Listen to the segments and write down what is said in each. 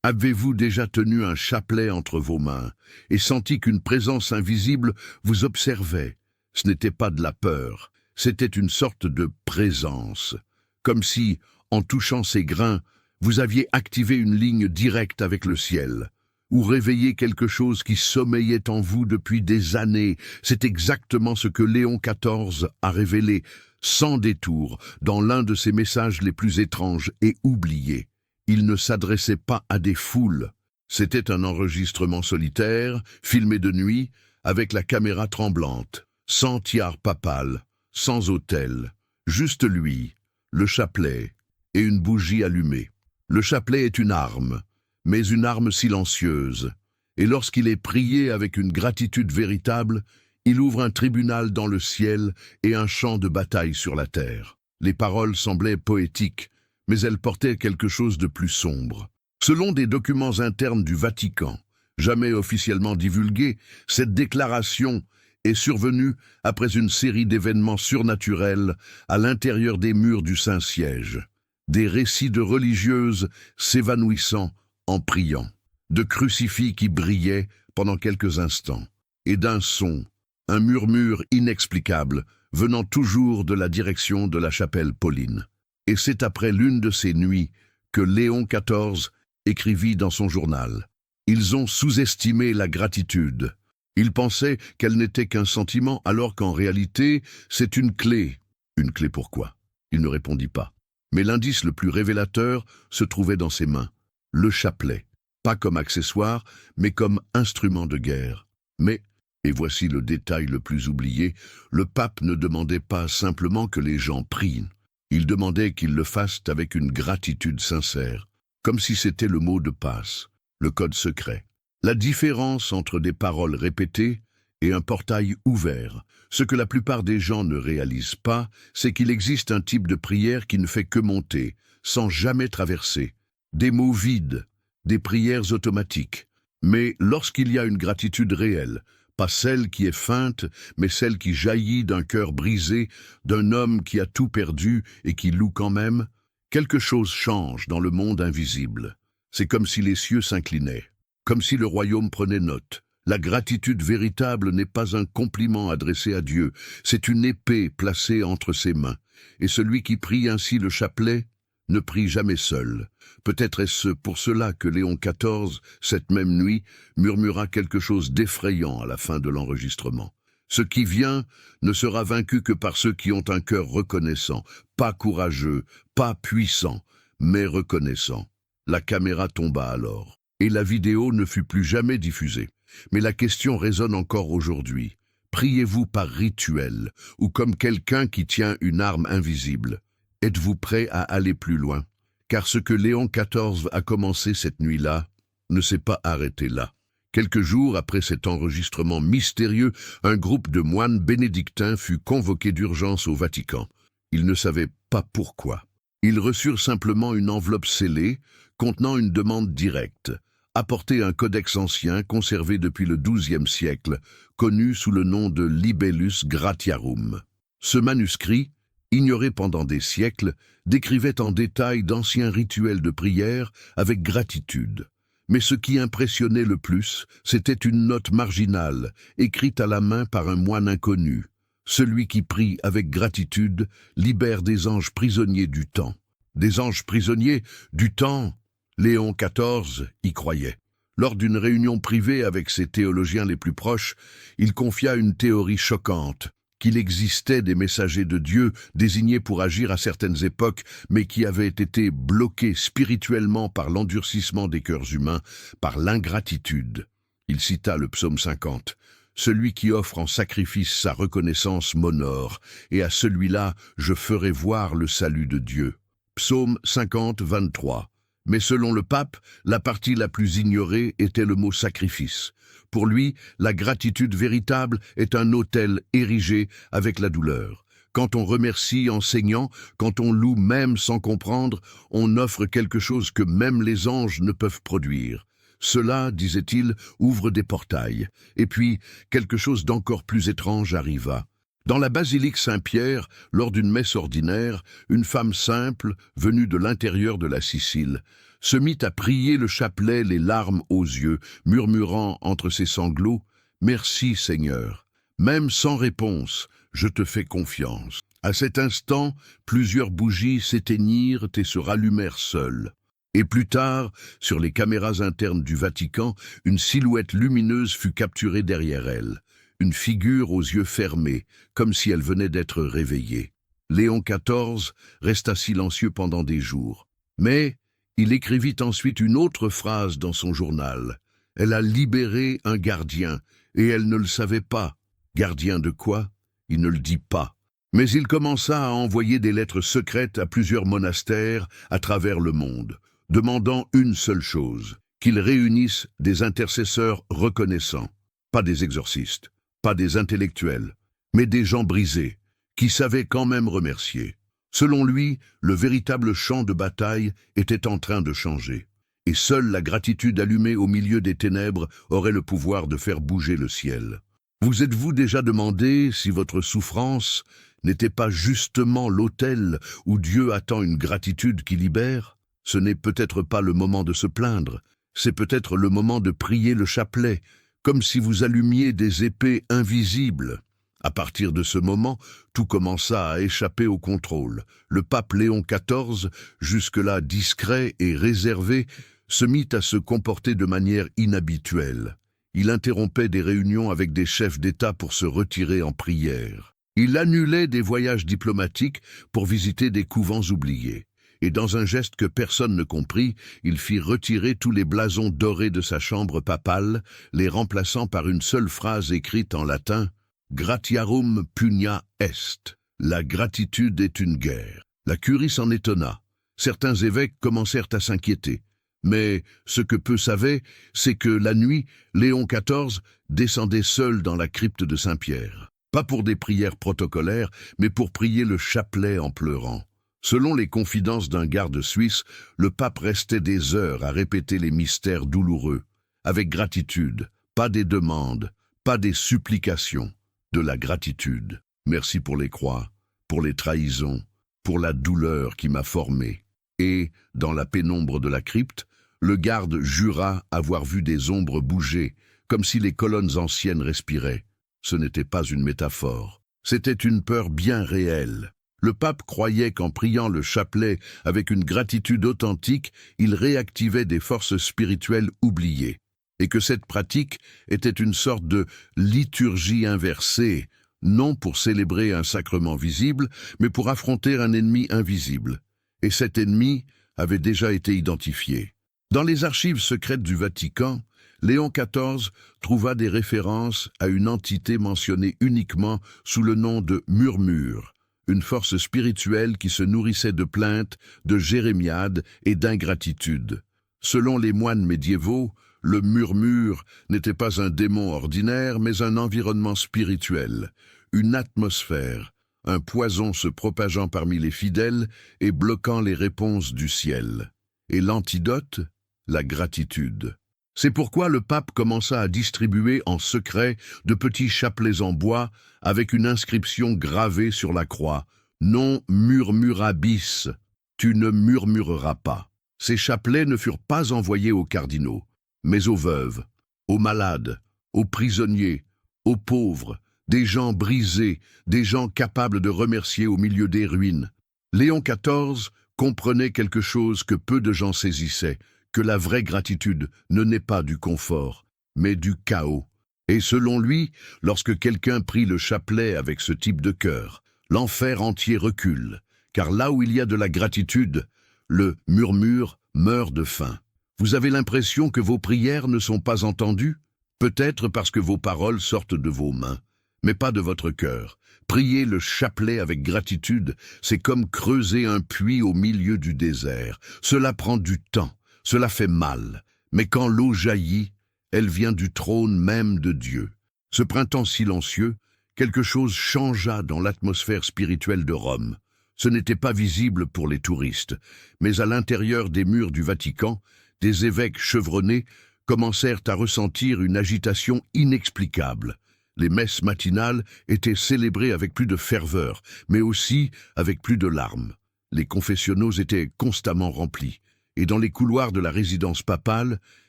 Avez-vous déjà tenu un chapelet entre vos mains et senti qu'une présence invisible vous observait? Ce n'était pas de la peur, c'était une sorte de présence, comme si, en touchant ces grains, vous aviez activé une ligne directe avec le ciel, ou réveillé quelque chose qui sommeillait en vous depuis des années. C'est exactement ce que Léon XIV a révélé, sans détour, dans l'un de ses messages les plus étranges et oubliés. Il ne s'adressait pas à des foules. C'était un enregistrement solitaire, filmé de nuit, avec la caméra tremblante, sans tiare papale, sans autel, juste lui, le chapelet et une bougie allumée. Le chapelet est une arme, mais une arme silencieuse, et lorsqu'il est prié avec une gratitude véritable, il ouvre un tribunal dans le ciel et un champ de bataille sur la terre. Les paroles semblaient poétiques, mais elles portaient quelque chose de plus sombre. Selon des documents internes du Vatican, jamais officiellement divulgués, cette déclaration est survenue après une série d'événements surnaturels à l'intérieur des murs du Saint-Siège. Des récits de religieuses s'évanouissant en priant, de crucifix qui brillaient pendant quelques instants, et d'un son, un murmure inexplicable venant toujours de la direction de la chapelle Pauline. Et c'est après l'une de ces nuits que Léon XIV écrivit dans son journal. Ils ont sous-estimé la gratitude. Ils pensaient qu'elle n'était qu'un sentiment alors qu'en réalité, c'est une clé. Une clé pourquoi? Il ne répondit pas. Mais l'indice le plus révélateur se trouvait dans ses mains. Le chapelet. Pas comme accessoire, mais comme instrument de guerre. Mais, et voici le détail le plus oublié, le pape ne demandait pas simplement que les gens prient. Il demandait qu'ils le fassent avec une gratitude sincère, comme si c'était le mot de passe, le code secret. La différence entre des paroles répétées et un portail ouvert. Ce que la plupart des gens ne réalisent pas, c'est qu'il existe un type de prière qui ne fait que monter, sans jamais traverser. Des mots vides, des prières automatiques. Mais lorsqu'il y a une gratitude réelle, pas celle qui est feinte, mais celle qui jaillit d'un cœur brisé, d'un homme qui a tout perdu et qui loue quand même, quelque chose change dans le monde invisible. C'est comme si les cieux s'inclinaient, comme si le royaume prenait note. La gratitude véritable n'est pas un compliment adressé à Dieu, c'est une épée placée entre ses mains. Et celui qui prie ainsi le chapelet ne prie jamais seul. Peut-être est-ce pour cela que Léon XIV, cette même nuit, murmura quelque chose d'effrayant à la fin de l'enregistrement. Ce qui vient ne sera vaincu que par ceux qui ont un cœur reconnaissant, pas courageux, pas puissant, mais reconnaissant. La caméra tomba alors, et la vidéo ne fut plus jamais diffusée. Mais la question résonne encore aujourd'hui. Priez-vous par rituel, ou comme quelqu'un qui tient une arme invisible? Êtes-vous prêt à aller plus loin? Car ce que Léon XIV a commencé cette nuit-là ne s'est pas arrêté là. Quelques jours après cet enregistrement mystérieux, un groupe de moines bénédictins fut convoqué d'urgence au Vatican. Ils ne savaient pas pourquoi. Ils reçurent simplement une enveloppe scellée contenant une demande directe. Apporter un codex ancien conservé depuis le XIIe siècle, connu sous le nom de Libellus Gratiarum. Ce manuscrit, ignoré pendant des siècles, décrivait en détail d'anciens rituels de prière avec gratitude. Mais ce qui impressionnait le plus, c'était une note marginale, écrite à la main par un moine inconnu. Celui qui prie avec gratitude libère des anges prisonniers du temps. Des anges prisonniers du temps? Léon XIV y croyait. Lors d'une réunion privée avec ses théologiens les plus proches, il confia une théorie choquante, qu'il existait des messagers de Dieu désignés pour agir à certaines époques, mais qui avaient été bloqués spirituellement par l'endurcissement des cœurs humains, par l'ingratitude. Il cita le psaume 50. « Celui qui offre en sacrifice sa reconnaissance m'honore, et à celui-là je ferai voir le salut de Dieu. » Psaume 50, 23. Mais selon le pape, la partie la plus ignorée était le mot sacrifice. Pour lui, la gratitude véritable est un autel érigé avec la douleur. Quand on remercie en saignant, quand on loue même sans comprendre, on offre quelque chose que même les anges ne peuvent produire. Cela, disait-il, ouvre des portails. Et puis, quelque chose d'encore plus étrange arriva. Dans la basilique Saint-Pierre, lors d'une messe ordinaire, une femme simple, venue de l'intérieur de la Sicile, se mit à prier le chapelet les larmes aux yeux, murmurant entre ses sanglots « Merci Seigneur, même sans réponse, je te fais confiance ». À cet instant, plusieurs bougies s'éteignirent et se rallumèrent seules. Et plus tard, sur les caméras internes du Vatican, une silhouette lumineuse fut capturée derrière elle. Une figure aux yeux fermés, comme si elle venait d'être réveillée. Léon XIV resta silencieux pendant des jours. Mais il écrivit ensuite une autre phrase dans son journal. « Elle a libéré un gardien, et elle ne le savait pas. Gardien de quoi? Il ne le dit pas. » Mais il commença à envoyer des lettres secrètes à plusieurs monastères à travers le monde, demandant une seule chose, qu'ils réunissent des intercesseurs reconnaissants, pas des exorcistes, pas des intellectuels, mais des gens brisés, qui savaient quand même remercier. Selon lui, le véritable champ de bataille était en train de changer, et seule la gratitude allumée au milieu des ténèbres aurait le pouvoir de faire bouger le ciel. Vous êtes-vous déjà demandé si votre souffrance n'était pas justement l'autel où Dieu attend une gratitude qui libère? Ce n'est peut-être pas le moment de se plaindre, c'est peut-être le moment de prier le chapelet, comme si vous allumiez des épées invisibles. À partir de ce moment, tout commença à échapper au contrôle. Le pape Léon XIV, jusque-là discret et réservé, se mit à se comporter de manière inhabituelle. Il interrompait des réunions avec des chefs d'État pour se retirer en prière. Il annulait des voyages diplomatiques pour visiter des couvents oubliés. Et dans un geste que personne ne comprit, il fit retirer tous les blasons dorés de sa chambre papale, les remplaçant par une seule phrase écrite en latin « Gratiarum pugna est ». La gratitude est une guerre. La curie s'en étonna. Certains évêques commencèrent à s'inquiéter. Mais ce que peu savaient, c'est que la nuit, Léon XIV descendait seul dans la crypte de Saint-Pierre. Pas pour des prières protocolaires, mais pour prier le chapelet en pleurant. Selon les confidences d'un garde suisse, le pape restait des heures à répéter les mystères douloureux, avec gratitude, pas des demandes, pas des supplications, de la gratitude. Merci pour les croix, pour les trahisons, pour la douleur qui m'a formé. Et, dans la pénombre de la crypte, le garde jura avoir vu des ombres bouger, comme si les colonnes anciennes respiraient. Ce n'était pas une métaphore, c'était une peur bien réelle. Le pape croyait qu'en priant le chapelet avec une gratitude authentique, il réactivait des forces spirituelles oubliées, et que cette pratique était une sorte de liturgie inversée, non pour célébrer un sacrement visible, mais pour affronter un ennemi invisible. Et cet ennemi avait déjà été identifié. Dans les archives secrètes du Vatican, Léon XIV trouva des références à une entité mentionnée uniquement sous le nom de murmure, une force spirituelle qui se nourrissait de plaintes, de jérémiades et d'ingratitude. Selon les moines médiévaux, le murmure n'était pas un démon ordinaire, mais un environnement spirituel, une atmosphère, un poison se propageant parmi les fidèles et bloquant les réponses du ciel. Et l'antidote, la gratitude. C'est pourquoi le pape commença à distribuer en secret de petits chapelets en bois avec une inscription gravée sur la croix « Non murmurabis, tu ne murmureras pas ». Ces chapelets ne furent pas envoyés aux cardinaux, mais aux veuves, aux malades, aux prisonniers, aux pauvres, des gens brisés, des gens capables de remercier au milieu des ruines. Léon XIV comprenait quelque chose que peu de gens saisissaient, que la vraie gratitude ne naît pas du confort, mais du chaos. Et selon lui, lorsque quelqu'un prie le chapelet avec ce type de cœur, l'enfer entier recule, car là où il y a de la gratitude, le murmure meurt de faim. Vous avez l'impression que vos prières ne sont pas entendues? Peut-être parce que vos paroles sortent de vos mains, mais pas de votre cœur. Prier le chapelet avec gratitude, c'est comme creuser un puits au milieu du désert. Cela prend du temps. Cela fait mal, mais quand l'eau jaillit, elle vient du trône même de Dieu. Ce printemps silencieux, quelque chose changea dans l'atmosphère spirituelle de Rome. Ce n'était pas visible pour les touristes, mais à l'intérieur des murs du Vatican, des évêques chevronnés commencèrent à ressentir une agitation inexplicable. Les messes matinales étaient célébrées avec plus de ferveur, mais aussi avec plus de larmes. Les confessionnaux étaient constamment remplis, et dans les couloirs de la résidence papale,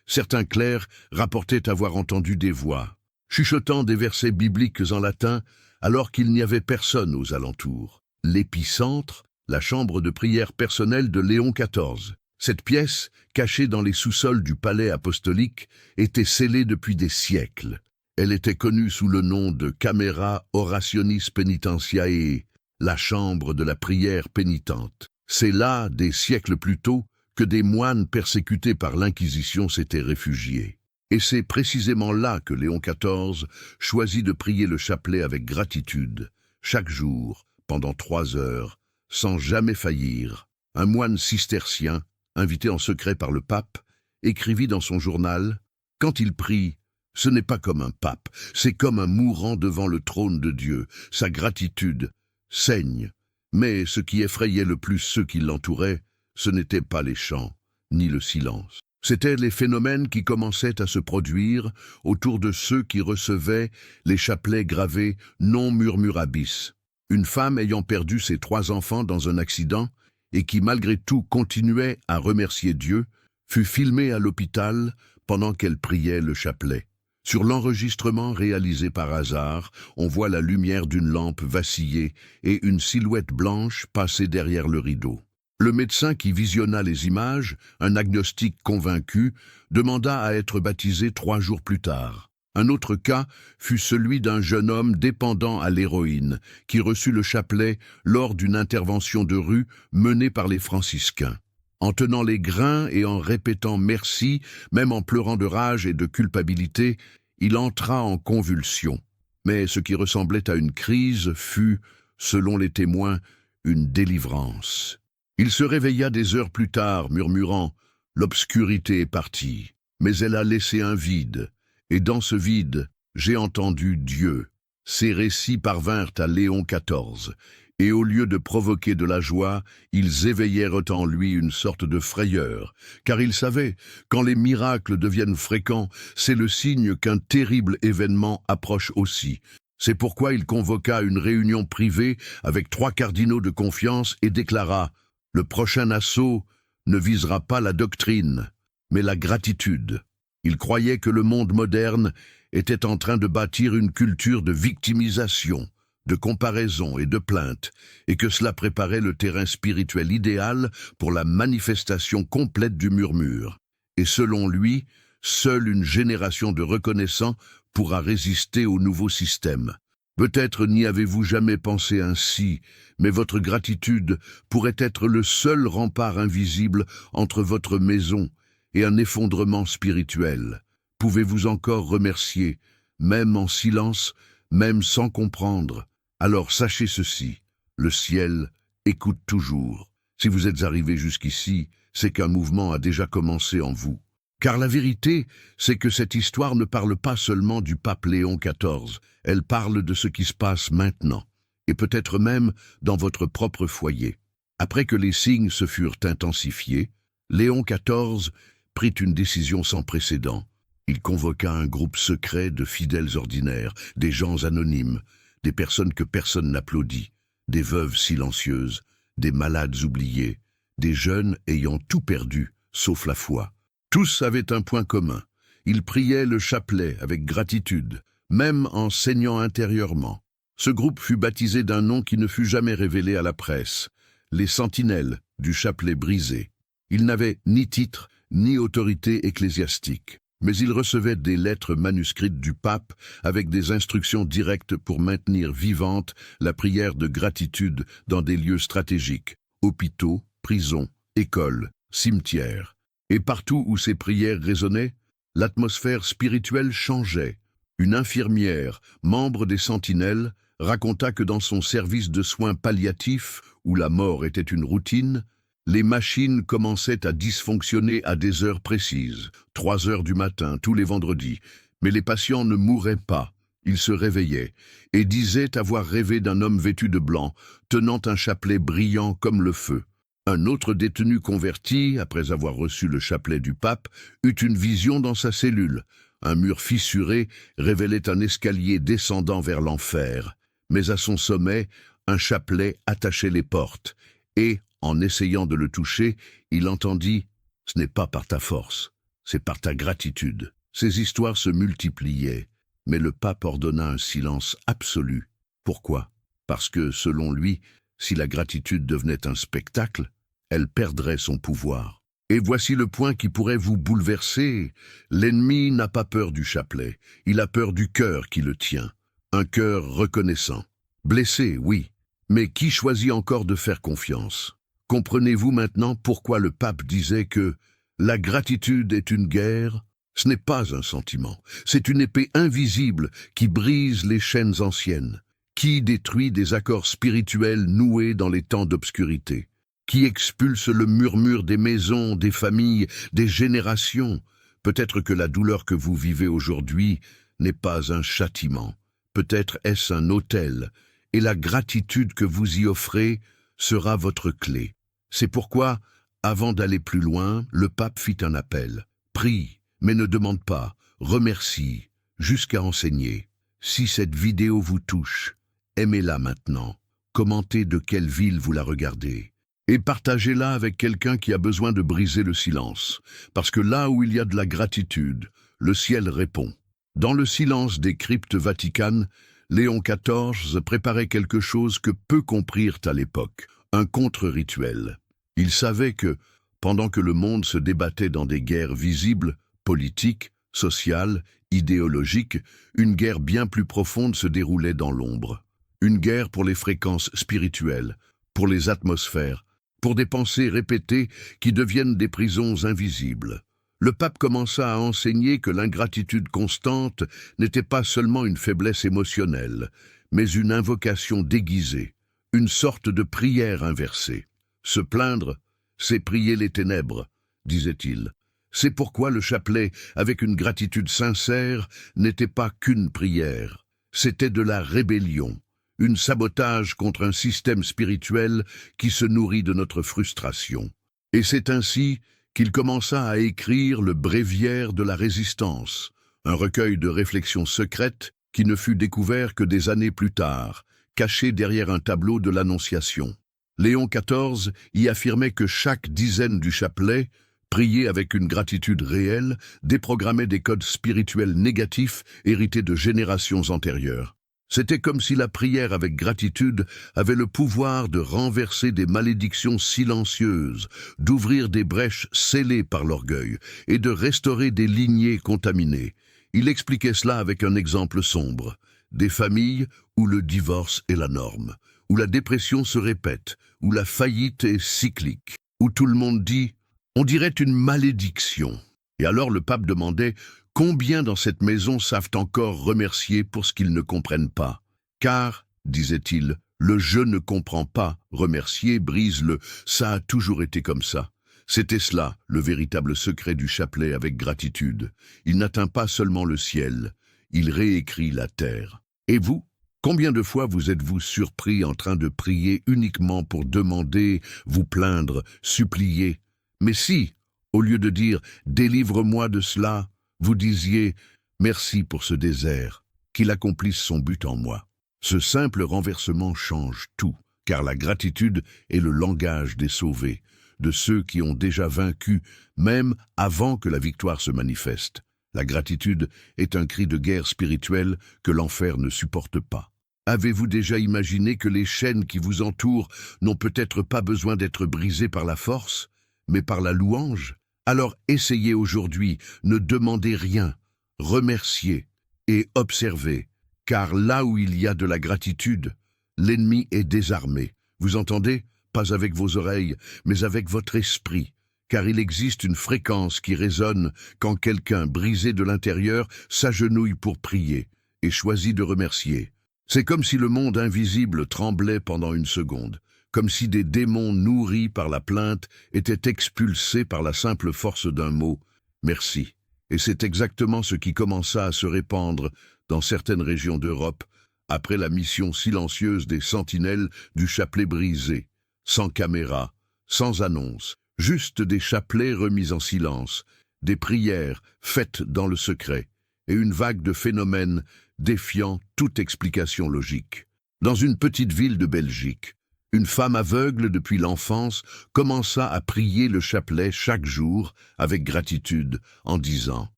certains clercs rapportaient avoir entendu des voix, chuchotant des versets bibliques en latin, alors qu'il n'y avait personne aux alentours. L'épicentre, la chambre de prière personnelle de Léon XIV. Cette pièce, cachée dans les sous-sols du palais apostolique, était scellée depuis des siècles. Elle était connue sous le nom de Camera Orationis Penitentiae, la chambre de la prière pénitente. C'est là, des siècles plus tôt, que des moines persécutés par l'Inquisition s'étaient réfugiés. Et c'est précisément là que Léon XIV choisit de prier le chapelet avec gratitude, chaque jour, pendant 3 heures, sans jamais faillir. Un moine cistercien, invité en secret par le pape, écrivit dans son journal « Quand il prie, ce n'est pas comme un pape, c'est comme un mourant devant le trône de Dieu. Sa gratitude saigne. » Mais ce qui effrayait le plus ceux qui l'entouraient, ce n'était pas les chants, ni le silence. C'étaient les phénomènes qui commençaient à se produire autour de ceux qui recevaient les chapelets gravés « Non murmurabis ». Une femme ayant perdu ses 3 enfants dans un accident et qui malgré tout continuait à remercier Dieu, fut filmée à l'hôpital pendant qu'elle priait le chapelet. Sur l'enregistrement réalisé par hasard, on voit la lumière d'une lampe vaciller et une silhouette blanche passer derrière le rideau. Le médecin qui visionna les images, un agnostique convaincu, demanda à être baptisé 3 jours plus tard. Un autre cas fut celui d'un jeune homme dépendant à l'héroïne, qui reçut le chapelet lors d'une intervention de rue menée par les franciscains. En tenant les grains et en répétant merci, même en pleurant de rage et de culpabilité, il entra en convulsion. Mais ce qui ressemblait à une crise fut, selon les témoins, une délivrance. Il se réveilla des heures plus tard, murmurant « L'obscurité est partie, mais elle a laissé un vide. Et dans ce vide, j'ai entendu Dieu. » Ces récits parvinrent à Léon XIV, et au lieu de provoquer de la joie, ils éveillèrent en lui une sorte de frayeur, car il savait, quand les miracles deviennent fréquents, c'est le signe qu'un terrible événement approche aussi. C'est pourquoi il convoqua une réunion privée avec 3 cardinaux de confiance et déclara « Le prochain assaut ne visera pas la doctrine, mais la gratitude. » Il croyait que le monde moderne était en train de bâtir une culture de victimisation, de comparaison et de plainte, et que cela préparait le terrain spirituel idéal pour la manifestation complète du murmure. Et selon lui, seule une génération de reconnaissants pourra résister au nouveau système. Peut-être n'y avez-vous jamais pensé ainsi, mais votre gratitude pourrait être le seul rempart invisible entre votre maison et un effondrement spirituel. Pouvez-vous encore remercier, même en silence, même sans comprendre? Alors sachez ceci, le ciel écoute toujours. Si vous êtes arrivé jusqu'ici, c'est qu'un mouvement a déjà commencé en vous. Car la vérité, c'est que cette histoire ne parle pas seulement du pape Léon XIV, elle parle de ce qui se passe maintenant, et peut-être même dans votre propre foyer. Après que les signes se furent intensifiés, Léon XIV prit une décision sans précédent. Il convoqua un groupe secret de fidèles ordinaires, des gens anonymes, des personnes que personne n'applaudit, des veuves silencieuses, des malades oubliés, des jeunes ayant tout perdu, sauf la foi. Tous avaient un point commun. Ils priaient le chapelet avec gratitude, même en saignant intérieurement. Ce groupe fut baptisé d'un nom qui ne fut jamais révélé à la presse, les sentinelles du chapelet brisé. Ils n'avaient ni titre, ni autorité ecclésiastique, mais ils recevaient des lettres manuscrites du pape avec des instructions directes pour maintenir vivante la prière de gratitude dans des lieux stratégiques, hôpitaux, prisons, écoles, cimetières. Et partout où ces prières résonnaient, l'atmosphère spirituelle changeait. Une infirmière, membre des Sentinelles, raconta que dans son service de soins palliatifs, où la mort était une routine, les machines commençaient à dysfonctionner à des heures précises, 3 heures du matin, tous les vendredis, mais les patients ne mouraient pas. Ils se réveillaient et disaient avoir rêvé d'un homme vêtu de blanc, tenant un chapelet brillant comme le feu. Un autre détenu converti, après avoir reçu le chapelet du pape, eut une vision dans sa cellule. Un mur fissuré révélait un escalier descendant vers l'enfer, mais à son sommet, un chapelet attachait les portes, et, en essayant de le toucher, il entendit « Ce n'est pas par ta force, c'est par ta gratitude ». Ces histoires se multipliaient, mais le pape ordonna un silence absolu. Pourquoi? Parce que, selon lui, si la gratitude devenait un spectacle, elle perdrait son pouvoir. Et voici le point qui pourrait vous bouleverser. L'ennemi n'a pas peur du chapelet, il a peur du cœur qui le tient. Un cœur reconnaissant. Blessé, oui, mais qui choisit encore de faire confiance? Comprenez-vous maintenant pourquoi le pape disait que la gratitude est une guerre? Ce n'est pas un sentiment, c'est une épée invisible qui brise les chaînes anciennes, qui détruit des accords spirituels noués dans les temps d'obscurité, qui expulse le murmure des maisons, des familles, des générations. Peut-être que la douleur que vous vivez aujourd'hui n'est pas un châtiment, peut-être est-ce un autel, et la gratitude que vous y offrez sera votre clé. C'est pourquoi, avant d'aller plus loin, le pape fit un appel. Prie, mais ne demande pas, remercie, jusqu'à enseigner. Si cette vidéo vous touche, aimez-la maintenant, commentez de quelle ville vous la regardez, et partagez-la avec quelqu'un qui a besoin de briser le silence, parce que là où il y a de la gratitude, le ciel répond. Dans le silence des cryptes vaticanes, Léon XIV préparait quelque chose que peu comprirent à l'époque, un contre-rituel. Il savait que, pendant que le monde se débattait dans des guerres visibles, politiques, sociales, idéologiques, une guerre bien plus profonde se déroulait dans l'ombre. Une guerre pour les fréquences spirituelles, pour les atmosphères, pour des pensées répétées qui deviennent des prisons invisibles. Le pape commença à enseigner que l'ingratitude constante n'était pas seulement une faiblesse émotionnelle, mais une invocation déguisée, une sorte de prière inversée. Se plaindre, c'est prier les ténèbres, disait-il. C'est pourquoi le chapelet, avec une gratitude sincère, n'était pas qu'une prière. C'était de la rébellion, un sabotage contre un système spirituel qui se nourrit de notre frustration. Et c'est ainsi qu'il commença à écrire le Bréviaire de la Résistance, un recueil de réflexions secrètes qui ne fut découvert que des années plus tard, caché derrière un tableau de l'Annonciation. Léon XIV y affirmait que chaque dizaine du chapelet, prié avec une gratitude réelle, déprogrammait des codes spirituels négatifs hérités de générations antérieures. C'était comme si la prière avec gratitude avait le pouvoir de renverser des malédictions silencieuses, d'ouvrir des brèches scellées par l'orgueil et de restaurer des lignées contaminées. Il expliquait cela avec un exemple sombre. Des familles où le divorce est la norme, où la dépression se répète, où la faillite est cyclique, où tout le monde dit « on dirait une malédiction ». Et alors le pape demandait « combien dans cette maison savent encore remercier pour ce qu'ils ne comprennent pas ?» Car, disait-il, le « je ne comprends pas » remercier brise le « ça a toujours été comme ça ». C'était cela, le véritable secret du chapelet avec gratitude. Il n'atteint pas seulement le ciel, il réécrit la terre. Et vous? Combien de fois vous êtes-vous surpris en train de prier uniquement pour demander, vous plaindre, supplier? Mais si, au lieu de dire « délivre-moi de cela », vous disiez « merci pour ce désert, qu'il accomplisse son but en moi ». Ce simple renversement change tout, car la gratitude est le langage des sauvés, de ceux qui ont déjà vaincu, même avant que la victoire se manifeste. La gratitude est un cri de guerre spirituelle que l'enfer ne supporte pas. Avez-vous déjà imaginé que les chaînes qui vous entourent n'ont peut-être pas besoin d'être brisées par la force, mais par la louange? Alors essayez aujourd'hui, ne demandez rien, remerciez et observez, car là où il y a de la gratitude, l'ennemi est désarmé. Vous entendez? Pas avec vos oreilles, mais avec votre esprit, car il existe une fréquence qui résonne quand quelqu'un, brisé de l'intérieur, s'agenouille pour prier et choisit de remercier. C'est comme si le monde invisible tremblait pendant une seconde, comme si des démons nourris par la plainte étaient expulsés par la simple force d'un mot « merci ». Et c'est exactement ce qui commença à se répandre dans certaines régions d'Europe après la mission silencieuse des sentinelles du chapelet brisé, sans caméra, sans annonce, juste des chapelets remis en silence, des prières faites dans le secret. et une vague de phénomènes défiant toute explication logique. Dans une petite ville de Belgique, une femme aveugle depuis l'enfance commença à prier le chapelet chaque jour avec gratitude en disant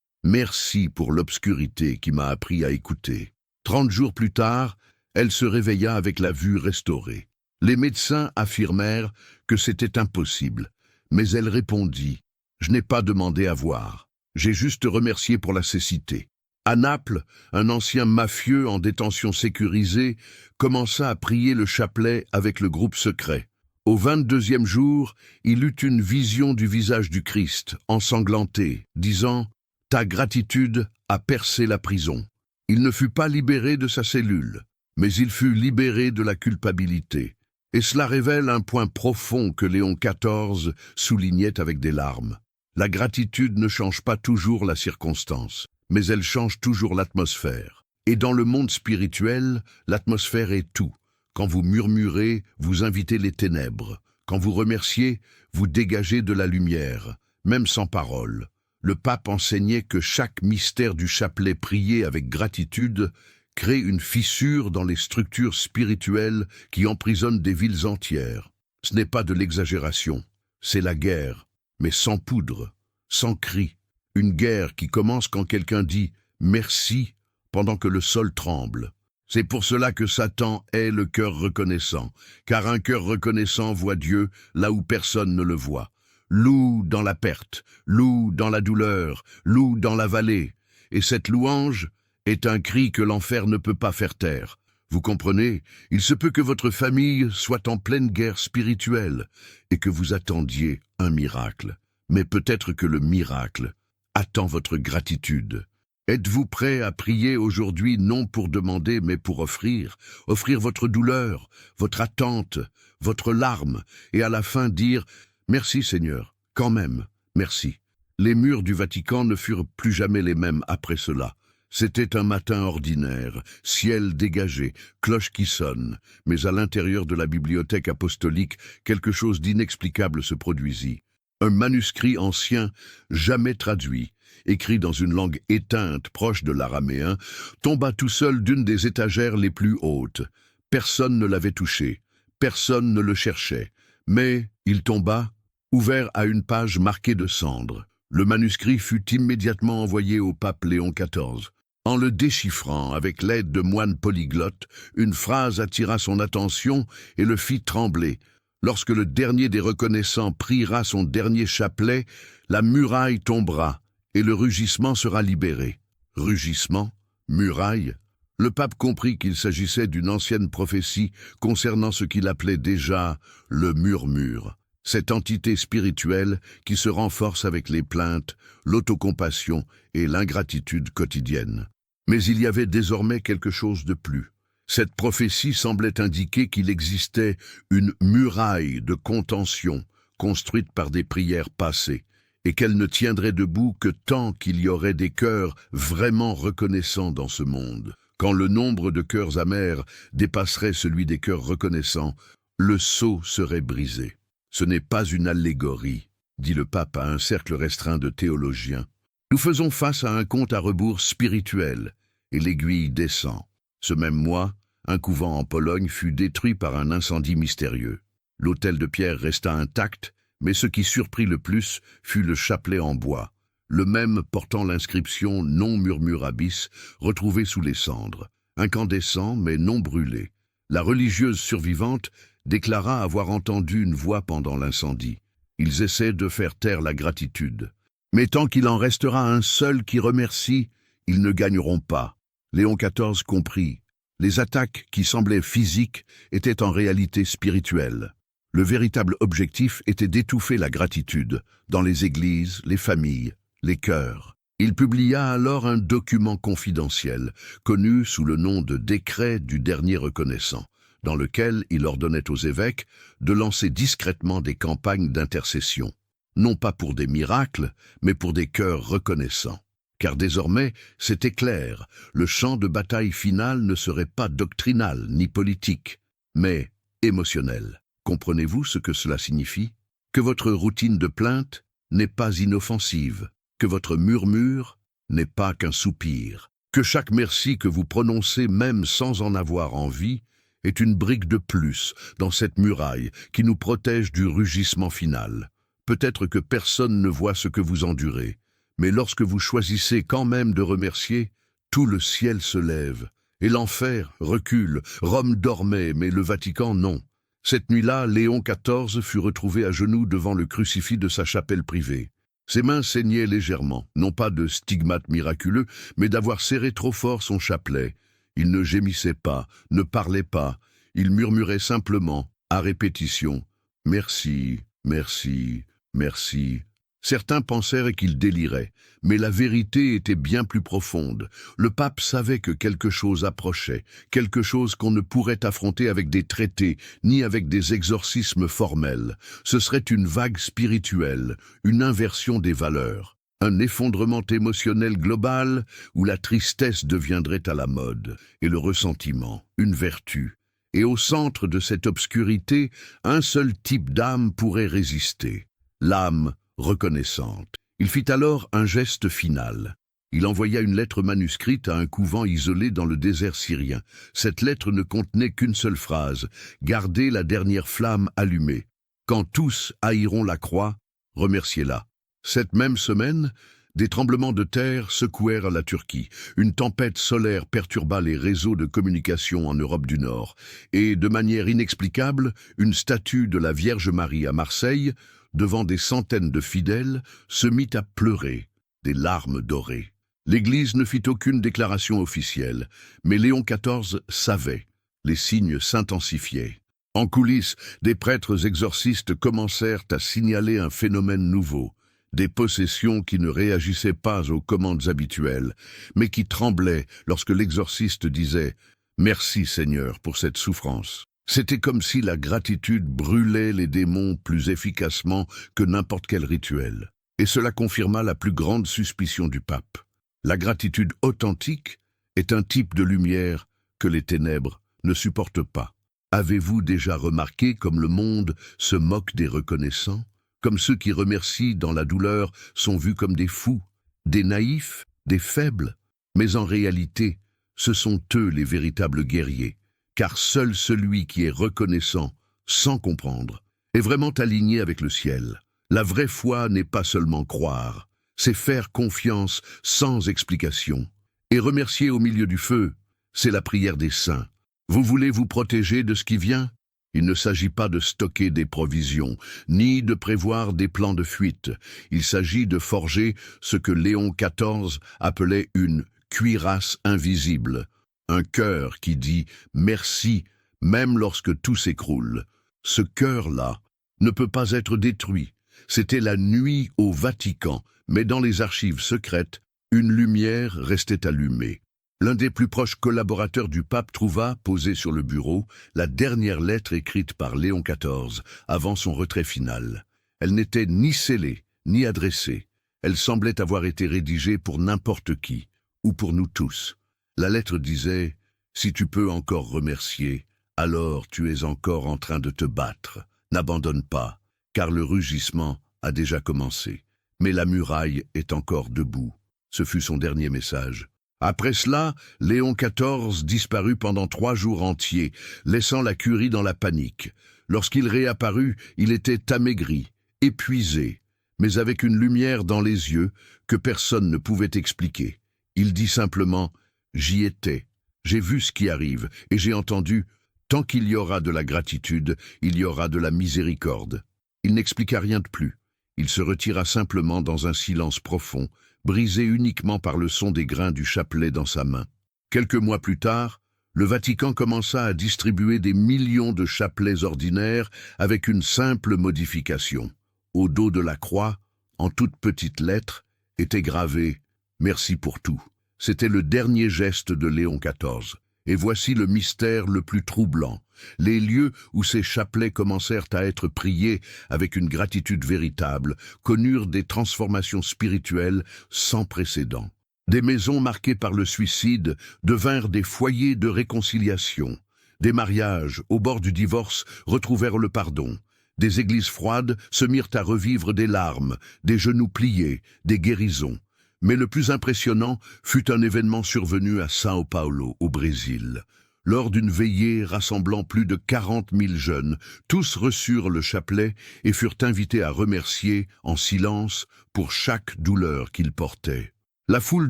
« Merci pour l'obscurité qui m'a appris à écouter ». 30 jours plus tard, elle se réveilla avec la vue restaurée. Les médecins affirmèrent que c'était impossible, mais elle répondit « Je n'ai pas demandé à voir, j'ai juste remercié pour la cécité ». À Naples, un ancien mafieux en détention sécurisée commença à prier le chapelet avec le groupe secret. Au 22e jour, il eut une vision du visage du Christ, ensanglanté, disant « Ta gratitude a percé la prison ». Il ne fut pas libéré de sa cellule, mais il fut libéré de la culpabilité. Et cela révèle un point profond que Léon XIV soulignait avec des larmes. La gratitude ne change pas toujours la circonstance, mais elle change toujours l'atmosphère. Et dans le monde spirituel, l'atmosphère est tout. Quand vous murmurez, vous invitez les ténèbres. Quand vous remerciez, vous dégagez de la lumière, même sans parole. Le pape enseignait que chaque mystère du chapelet prié avec gratitude crée une fissure dans les structures spirituelles qui emprisonnent des villes entières. Ce n'est pas de l'exagération, c'est la guerre, mais sans poudre, sans cri. Une guerre qui commence quand quelqu'un dit « merci » pendant que le sol tremble. C'est pour cela que Satan hait le cœur reconnaissant, car un cœur reconnaissant voit Dieu là où personne ne le voit. Loue dans la perte, loue dans la douleur, loue dans la vallée. Et cette louange est un cri que l'enfer ne peut pas faire taire. Vous comprenez, il se peut que votre famille soit en pleine guerre spirituelle et que vous attendiez un miracle. Mais peut-être que le miracle attend votre gratitude. Êtes-vous prêt à prier aujourd'hui non pour demander mais pour offrir votre douleur, votre attente, votre larme, et à la fin dire « Merci Seigneur, quand même, merci ». Les murs du Vatican ne furent plus jamais les mêmes après cela. C'était un matin ordinaire, ciel dégagé, cloche qui sonne, mais à l'intérieur de la bibliothèque apostolique, quelque chose d'inexplicable se produisit. Un manuscrit ancien, jamais traduit, écrit dans une langue éteinte proche de l'araméen, tomba tout seul d'une des étagères les plus hautes. Personne ne l'avait touché, personne ne le cherchait, mais il tomba, ouvert à une page marquée de cendres. Le manuscrit fut immédiatement envoyé au pape Léon XIV. En le déchiffrant avec l'aide de moines polyglottes, une phrase attira son attention et le fit trembler. Lorsque le dernier des reconnaissants priera son dernier chapelet, la muraille tombera et le rugissement sera libéré. Rugissement, muraille. Le pape comprit qu'il s'agissait d'une ancienne prophétie concernant ce qu'il appelait déjà le murmure. Cette entité spirituelle qui se renforce avec les plaintes, l'autocompassion et l'ingratitude quotidienne. Mais il y avait désormais quelque chose de plus. Cette prophétie semblait indiquer qu'il existait une muraille de contention construite par des prières passées, et qu'elle ne tiendrait debout que tant qu'il y aurait des cœurs vraiment reconnaissants dans ce monde. Quand le nombre de cœurs amers dépasserait celui des cœurs reconnaissants, le sceau serait brisé. Ce n'est pas une allégorie, dit le pape à un cercle restreint de théologiens. Nous faisons face à un compte à rebours spirituel, et l'aiguille descend. Ce même mois, un couvent en Pologne fut détruit par un incendie mystérieux. L'autel de pierre resta intact, mais ce qui surprit le plus fut le chapelet en bois, le même portant l'inscription « Non murmurabis » retrouvé sous les cendres, incandescent mais non brûlé. La religieuse survivante déclara avoir entendu une voix pendant l'incendie. Ils essaient de faire taire la gratitude. Mais tant qu'il en restera un seul qui remercie, ils ne gagneront pas. Léon XIV comprit. Les attaques qui semblaient physiques étaient en réalité spirituelles. Le véritable objectif était d'étouffer la gratitude dans les églises, les familles, les cœurs. Il publia alors un document confidentiel, connu sous le nom de décret du dernier reconnaissant, dans lequel il ordonnait aux évêques de lancer discrètement des campagnes d'intercession, non pas pour des miracles, mais pour des cœurs reconnaissants. Car désormais, c'était clair, le champ de bataille final ne serait pas doctrinal ni politique, mais émotionnel. Comprenez-vous ce que cela signifie? Que votre routine de plainte n'est pas inoffensive, que votre murmure n'est pas qu'un soupir, que chaque merci que vous prononcez même sans en avoir envie est une brique de plus dans cette muraille qui nous protège du rugissement final. Peut-être que personne ne voit ce que vous endurez, mais lorsque vous choisissez quand même de remercier, tout le ciel se lève, et l'enfer recule. Rome dormait, mais le Vatican non. Cette nuit-là, Léon XIV fut retrouvé à genoux devant le crucifix de sa chapelle privée. Ses mains saignaient légèrement, non pas de stigmates miraculeux, mais d'avoir serré trop fort son chapelet. Il ne gémissait pas, ne parlait pas, il murmurait simplement, à répétition, « Merci, merci, merci ». Certains pensèrent qu'il délirait, mais la vérité était bien plus profonde. Le pape savait que quelque chose approchait, quelque chose qu'on ne pourrait affronter avec des traités, ni avec des exorcismes formels. Ce serait une vague spirituelle, une inversion des valeurs, un effondrement émotionnel global où la tristesse deviendrait à la mode, et le ressentiment, une vertu. Et au centre de cette obscurité, un seul type d'âme pourrait résister, l'âme reconnaissante. Il fit alors un geste final. Il envoya une lettre manuscrite à un couvent isolé dans le désert syrien. Cette lettre ne contenait qu'une seule phrase, « Gardez la dernière flamme allumée. Quand tous haïront la croix, remerciez-la ». Cette même semaine, des tremblements de terre secouèrent la Turquie. Une tempête solaire perturba les réseaux de communication en Europe du Nord. Et, de manière inexplicable, une statue de la Vierge Marie à Marseille, devant des centaines de fidèles, se mit à pleurer, des larmes dorées. L'Église ne fit aucune déclaration officielle, mais Léon XIV savait, les signes s'intensifiaient. En coulisses, des prêtres exorcistes commencèrent à signaler un phénomène nouveau, des possessions qui ne réagissaient pas aux commandes habituelles, mais qui tremblaient lorsque l'exorciste disait « Merci Seigneur pour cette souffrance ». C'était comme si la gratitude brûlait les démons plus efficacement que n'importe quel rituel. Et cela confirma la plus grande suspicion du pape. La gratitude authentique est un type de lumière que les ténèbres ne supportent pas. Avez-vous déjà remarqué comme le monde se moque des reconnaissants? Comme ceux qui remercient dans la douleur sont vus comme des fous, des naïfs, des faibles? Mais en réalité, ce sont eux les véritables guerriers. Car seul celui qui est reconnaissant, sans comprendre, est vraiment aligné avec le ciel. La vraie foi n'est pas seulement croire, c'est faire confiance sans explication. Et remercier au milieu du feu, c'est la prière des saints. Vous voulez vous protéger de ce qui vient? Il ne s'agit pas de stocker des provisions, ni de prévoir des plans de fuite. Il s'agit de forger ce que Léon XIV appelait une cuirasse invisible. Un cœur qui dit « merci » même lorsque tout s'écroule. Ce cœur-là ne peut pas être détruit. C'était la nuit au Vatican, mais dans les archives secrètes, une lumière restait allumée. L'un des plus proches collaborateurs du pape trouva, posée sur le bureau, la dernière lettre écrite par Léon XIV avant son retrait final. Elle n'était ni scellée, ni adressée. Elle semblait avoir été rédigée pour n'importe qui, ou pour nous tous. La lettre disait « Si tu peux encore remercier, alors tu es encore en train de te battre. N'abandonne pas, car le rugissement a déjà commencé. Mais la muraille est encore debout. » Ce fut son dernier message. Après cela, Léon XIV disparut pendant 3 jours entiers, laissant la curie dans la panique. Lorsqu'il réapparut, il était amaigri, épuisé, mais avec une lumière dans les yeux que personne ne pouvait expliquer. Il dit simplement « J'y étais, j'ai vu ce qui arrive et j'ai entendu « Tant qu'il y aura de la gratitude, il y aura de la miséricorde ». Il n'expliqua rien de plus. Il se retira simplement dans un silence profond, brisé uniquement par le son des grains du chapelet dans sa main. Quelques mois plus tard, le Vatican commença à distribuer des millions de chapelets ordinaires avec une simple modification. Au dos de la croix, en toutes petites lettres, était gravé « Merci pour tout ». C'était le dernier geste de Léon XIV. Et voici le mystère le plus troublant. Les lieux où ces chapelets commencèrent à être priés avec une gratitude véritable connurent des transformations spirituelles sans précédent. Des maisons marquées par le suicide devinrent des foyers de réconciliation. Des mariages au bord du divorce retrouvèrent le pardon. Des églises froides se mirent à revivre des larmes, des genoux pliés, des guérisons. Mais le plus impressionnant fut un événement survenu à São Paulo, au Brésil. Lors d'une veillée rassemblant plus de 40 000 jeunes, tous reçurent le chapelet et furent invités à remercier, en silence, pour chaque douleur qu'ils portaient. La foule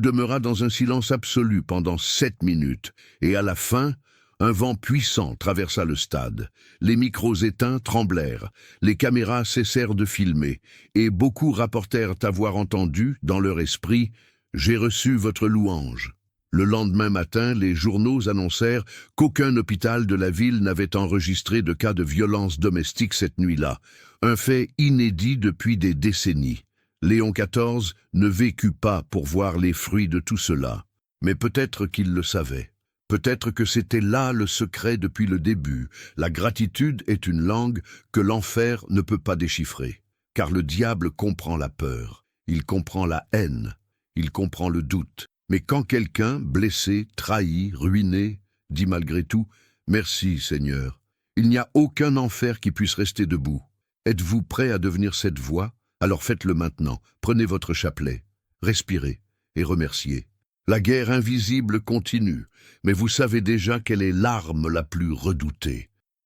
demeura dans un silence absolu pendant 7 minutes, et à la fin, un vent puissant traversa le stade. Les micros éteints tremblèrent, les caméras cessèrent de filmer, et beaucoup rapportèrent avoir entendu, dans leur esprit, « J'ai reçu votre louange ». Le lendemain matin, les journaux annoncèrent qu'aucun hôpital de la ville n'avait enregistré de cas de violence domestique cette nuit-là, un fait inédit depuis des décennies. Léon XIV ne vécut pas pour voir les fruits de tout cela, mais peut-être qu'il le savait. Peut-être que c'était là le secret depuis le début. La gratitude est une langue que l'enfer ne peut pas déchiffrer, car le diable comprend la peur, il comprend la haine, il comprend le doute. Mais quand quelqu'un, blessé, trahi, ruiné, dit malgré tout « Merci Seigneur », il n'y a aucun enfer qui puisse rester debout. Êtes-vous prêt à devenir cette voix? Alors faites-le maintenant, prenez votre chapelet, respirez et remerciez. La guerre invisible continue, mais vous savez déjà quelle est l'arme la plus redoutée.